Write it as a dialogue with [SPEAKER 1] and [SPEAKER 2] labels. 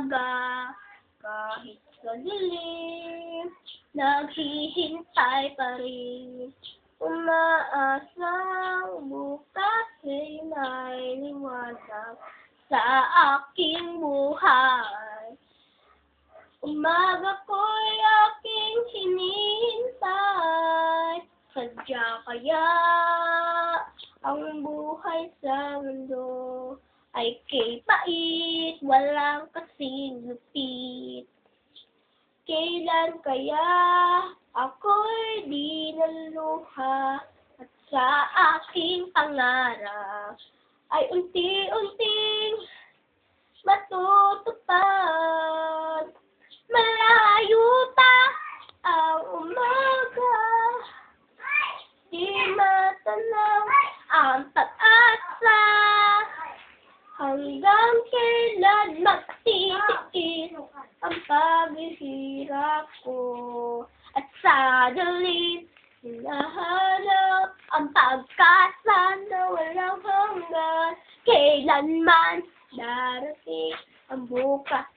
[SPEAKER 1] umaga, kahit sa dilim, naghihintay pa rin. Umaasang bukas ay may liwanag sa aking buhay. Umaga ko'y aking hinihintay, sadya kaya ang buhay sa mundo ay kay pait, walang kasing lupit. Kailan kaya ako'y di naluha at sa aking pangarap ay unti-unting matutupad. Malayo pa ang umaga, di matanaw ang pag-asa, hanggang kailan magtitiis ang paghihirap ko. At sa dilim, hinahanap ang pag-asa na walang hanggan. Kailanman darating ang bukas